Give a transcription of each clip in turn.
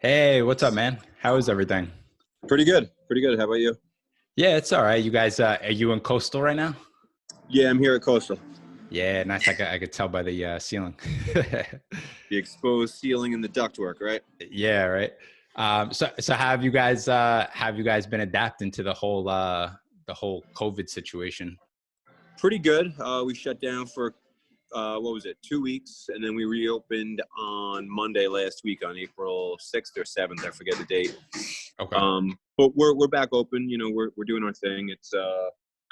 Hey, what's up, man? How is everything? Pretty good. Pretty good. How about you? Yeah, it's all right. You guys, are you in Coastal right now? Yeah, I'm here at Coastal. Yeah, nice. I could tell by the ceiling. The exposed ceiling and the ductwork, right? Yeah, right. So have you guys been adapting to the whole COVID situation? Pretty good. We shut down for what was it, 2 weeks, and then we reopened on Monday last week on April 6th or 7th. I forget the date. Okay. But we're back open. We're doing our thing. It's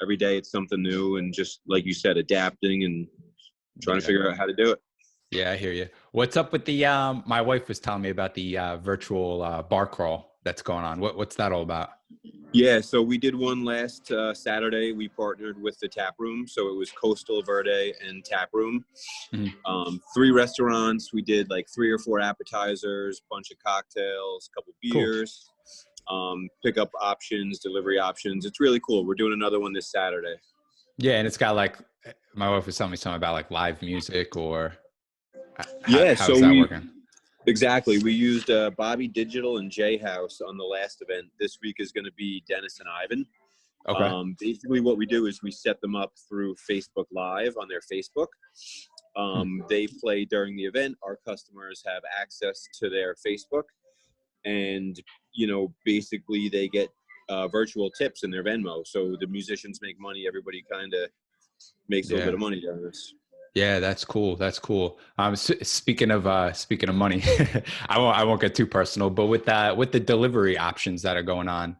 every day it's something new, and just like you said, adapting and trying to Yeah. figure out how to do it. Yeah, I hear you. What's up with the my wife was telling me about the virtual bar crawl that's going on. What's that all about? Yeah, so we did one last Saturday. We partnered with the Tap Room, so it was Coastal Verde and Tap Room. Mhm. Three restaurants. We did like three or four appetizers, bunch of cocktails, couple Cool. beers, pickup options, delivery options. It's really cool. We're doing another one this Saturday. Yeah, and it's got like my wife was telling me something about like live music or how Yeah, how's so that we working? exactly. We used Bobby Digital and J House on the last event. This week is going to be Dennis and Ivan. Okay. Basically, what we do is we set them up through Facebook Live on their Facebook. Hmm. They play during the event. Our customers have access to their Facebook, and basically they get virtual tips in their Venmo. So the musicians make money. Everybody kind of makes a little bit Yeah. of money during this. Yeah, that's cool. That's cool. Speaking of money, I won't get too personal, but with the delivery options that are going on,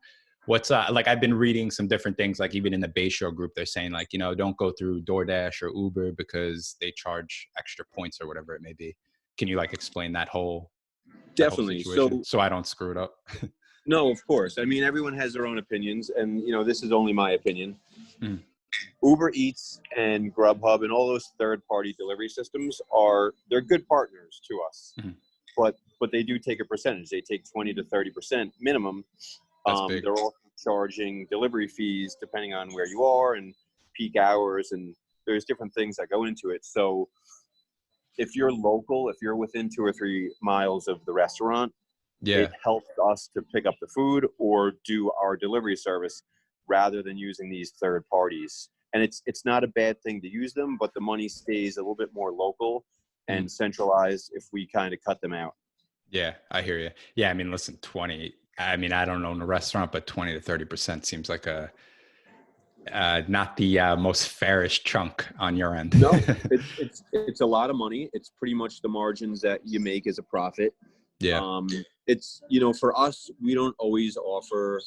what's like I've been reading some different things, like even in the Bayshore group, they're saying like, don't go through DoorDash or Uber because they charge extra points or whatever it may be. Can you like explain that whole Definitely. situation So so I don't screw it up? no, of course. I mean, everyone has their own opinions, and this is only my opinion. Mm. Uber Eats and Grubhub and all those third-party delivery systems they're good partners to us, Mhm. but they do take a percentage. They take 20 to 30% minimum. That's big. They're also charging delivery fees depending on where you are and peak hours, and there's different things that go into it. So if you're local, if you're within 2 or 3 miles of the restaurant, it Yeah. helps us to pick up the food or do our delivery service rather than using these third parties. And it's not a bad thing to use them, but the money stays a little bit more local Mm. and centralized if we kind of cut them out. Yeah, I hear you. Yeah, I mean, listen, 20, I mean, I don't own a restaurant, but 20 to 30% seems like a not the most fairish chunk on your end. No, it's a lot of money. It's pretty much the margins that you make as a profit. Yeah. Um, it's for us, we don't always offer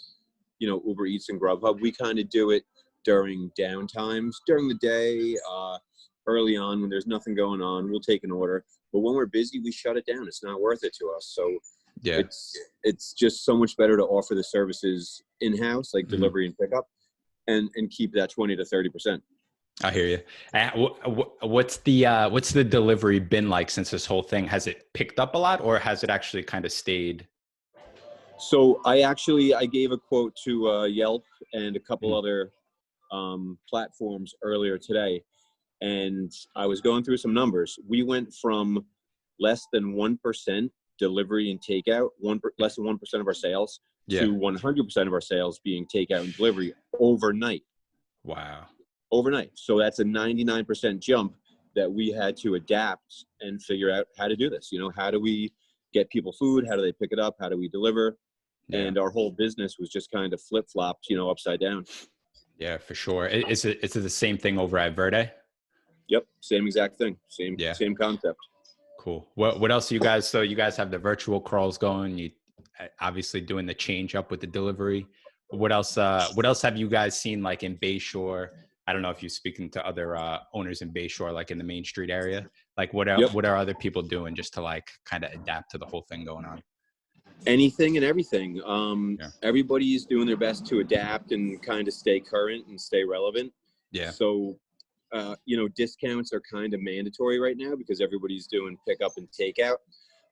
Uber Eats and Grubhub. We kind of do it during downtimes, during the day, early on when there's nothing going on. We'll take an order, but when we're busy, we shut it down. It's not worth it to us. So Yeah. it's just so much better to offer the services in house, like Mhm. delivery and pickup, and keep that 20 to 30%. I hear you. What's the delivery been like since this whole thing? Has it picked up a lot, or has it actually kind of stayed? So I gave a quote to Yelp and a couple Mhm. other platforms earlier today, and I was going through some numbers. We went from less than 1% delivery and takeout, less than 1% of our sales, Yeah. to 100% of our sales being takeout and delivery overnight. Wow. Overnight. So that's a 99% jump that we had to adapt and figure out how to do this. How do we get people food? How do they pick it up? How do we deliver? Yeah. And our whole business was just kind of flip-flopped, upside down. Yeah, for sure. Is it the same thing over at Verde? Yep, same exact thing, same Yeah. same concept. Cool. What else you guys? So you guys have the virtual crawls going. You obviously doing the change up with the delivery. What else? What else have you guys seen like in Bayshore? I don't know if you're speaking to other owners in Bayshore, like in the Main Street area. Like Yep, what are other people doing just to like kind of adapt to the whole thing going on? anything and everything. Yeah. Everybody's doing their best to adapt and kind of stay current and stay relevant. Yeah. So, discounts are kind of mandatory right now because everybody's doing pickup and takeout.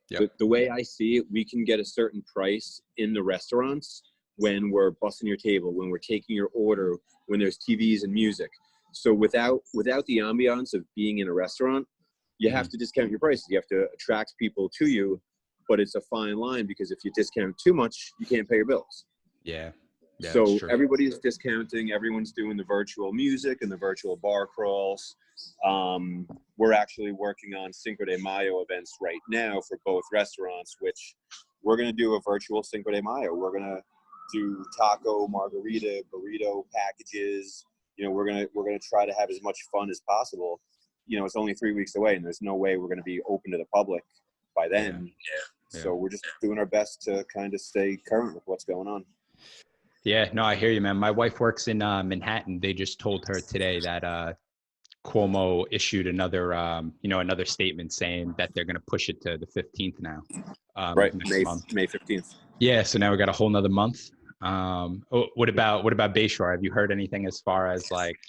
Yep. The way I see it, we can get a certain price in the restaurants when we're bussing your table, when we're taking your order, when there's TVs and music. So without the ambiance of being in a restaurant, you have Mhm. to discount your prices. You have to attract people to you but it's a fine line because if you discount too much, you can't pay your bills. Yeah. Yeah, that's So true. everybody's discounting. Everyone's doing the virtual music and the virtual bar crawls. We're actually working on Cinco de Mayo events right now for both restaurants, which we're going to do a virtual Cinco de Mayo. We're going to do taco, margarita, burrito packages. We're going to try to have as much fun as possible. It's only 3 weeks away, and there's no way we're going to be open to the public by then. Yeah. So we're just doing our best to kind of stay current with what's going on. Yeah, no, I hear you, man. My wife works in Manhattan. They just told her today that Cuomo issued another statement saying that they're going to push it to the 15th now. Right, next month. May 15th. Yeah, so now we got a whole nother month. What about Bayshore? Have you heard anything as far as like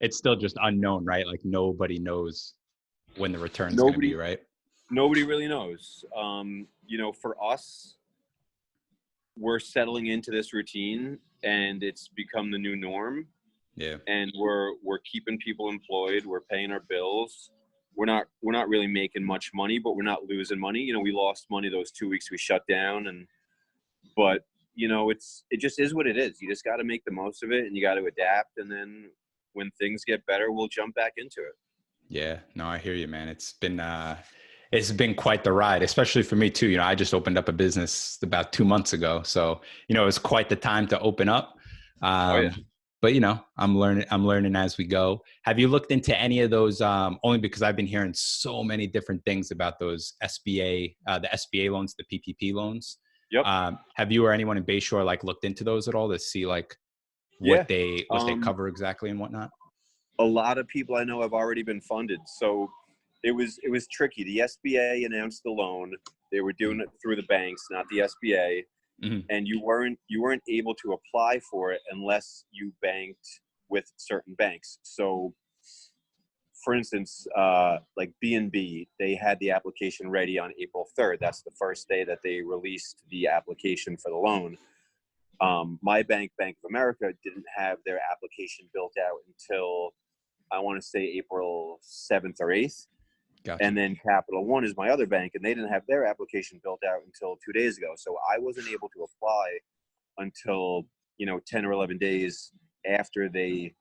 it's still just unknown, right? Like nobody knows when the return's going to be, right? Nobody really knows. For us, we're settling into this routine and it's become the new norm. Yeah. And we're keeping people employed. We're paying our bills. We're not really making much money, but we're not losing money. We lost money those 2 weeks we shut down, but it just is what it is. You just got to make the most of it and you got to adapt. And then when things get better, we'll jump back into it. Yeah, no, I hear you, man. It's been quite the ride, especially for me too. I just opened up a business about 2 months ago. So, it was quite the time to open up. But I'm learning as we go. Have you looked into any of those? Only because I've been hearing so many different things about those the SBA loans, the PPP loans. Yep. Have you or anyone in Bayshore looked into those at all to see what they cover exactly and whatnot? A lot of people I know have already been funded. So it was tricky. The SBA announced the loan. They were doing it through the banks, not the SBA. Mm-hmm. And you weren't able to apply for it unless you banked with certain banks. So for instance, like B&B, they had the application ready on April 3rd. That's the first day that they released the application for the loan. My bank, Bank of America, didn't have their application built out until I want to say April 7th or 8th. Gotcha. And then Capital One is my other bank, and they didn't have their application built out until 2 days ago. So I wasn't able to apply until 10 or 11 days after they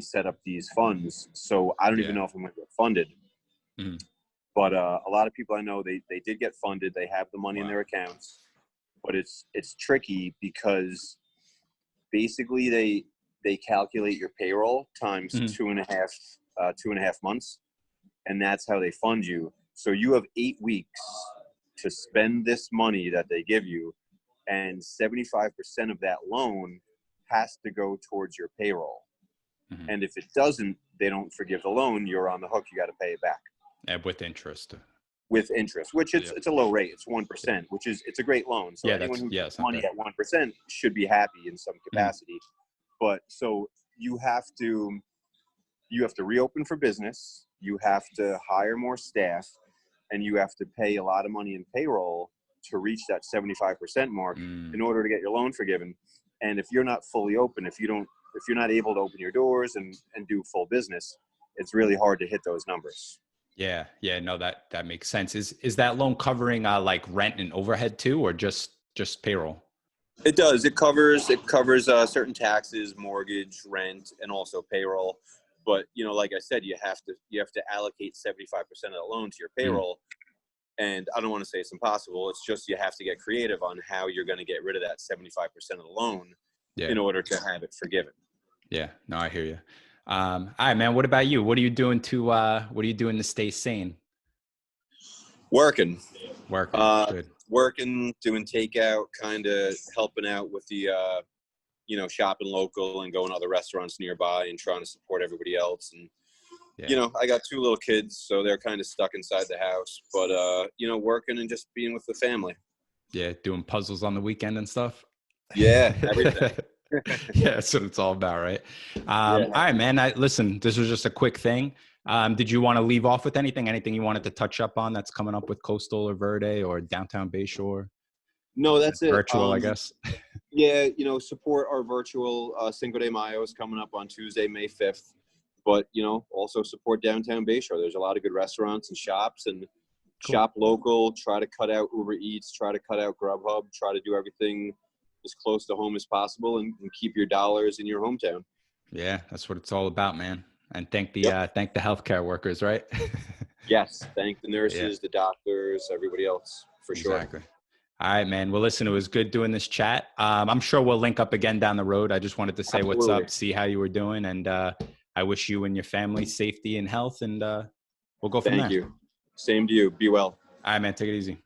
set up these funds. So I don't even know if I'm going to get funded. Mm-hmm. But a lot of people I know, they did get funded. They have the money in their accounts. But it's tricky because basically they calculate your payroll times 2.5 months, and that's how they fund you. So you have 8 weeks to spend this money that they give you, and 75% of that loan has to go towards your payroll. Mm-hmm. And if it doesn't, they don't forgive the loan. You're on the hook. You got to pay it back. And with interest. With interest, which it's a low rate. It's 1%, which it's a great loan. So anyone who gets money at 1% should be happy in some capacity. Mm-hmm. But so you have to reopen for business. You have to hire more staff, and you have to pay a lot of money in payroll to reach that 75% mark in order to get your loan forgiven. And if you're not fully open, if you're not able to open your doors and do full business, it's really hard to hit those numbers. Yeah. No, that makes sense. Is that loan covering like rent and overhead too, or just payroll? It does. It covers certain taxes, mortgage, rent, and also payroll. But like I said, you have to allocate 75% of the loan to your payroll. And I don't want to say it's impossible. It's just you have to get creative on how you're going to get rid of that 75% of the loan in order to have it forgiven. Yeah. No, I hear you. All right, man. What about you? What are you doing to stay sane? Working. Good. Working, doing takeout, kind of helping out with the, shopping local and going to other restaurants nearby and trying to support everybody else. And, I got 2 little kids, so they're kind of stuck inside the house, but, working and just being with the family. Yeah. Doing puzzles on the weekend and stuff. Yeah. Everything. Yeah, that's what it's all about, right? All right, man. Listen, this was just a quick thing. Did you want to leave off with anything you wanted to touch up on that's coming up with Coastal or Verde or Downtown Bayshore? No, that's it. Virtual, I guess. Yeah, support our virtual Cinco de Mayo is coming up on Tuesday, May 5th. But, also support Downtown Bayshore. There's a lot of good restaurants and shops, and, Cool. Shop local, try to cut out Uber Eats, try to cut out Grubhub, try to do everything as close to home as possible, and keep your dollars in your hometown. Yeah, that's what it's all about, man. And thank the Yep. thank the healthcare workers, right? Yes. Thank the Yeah, nurses, the doctors, everybody else, for sure. exactly. All right, man. Well, listen, it was good doing this chat. I'm sure we'll link up again down the road. I just wanted to say what's Absolutely. up, see how you were doing, and I wish you and your family safety and health, and we'll go from Thank there. you. Same to you. Be well. All right, man. Take it easy.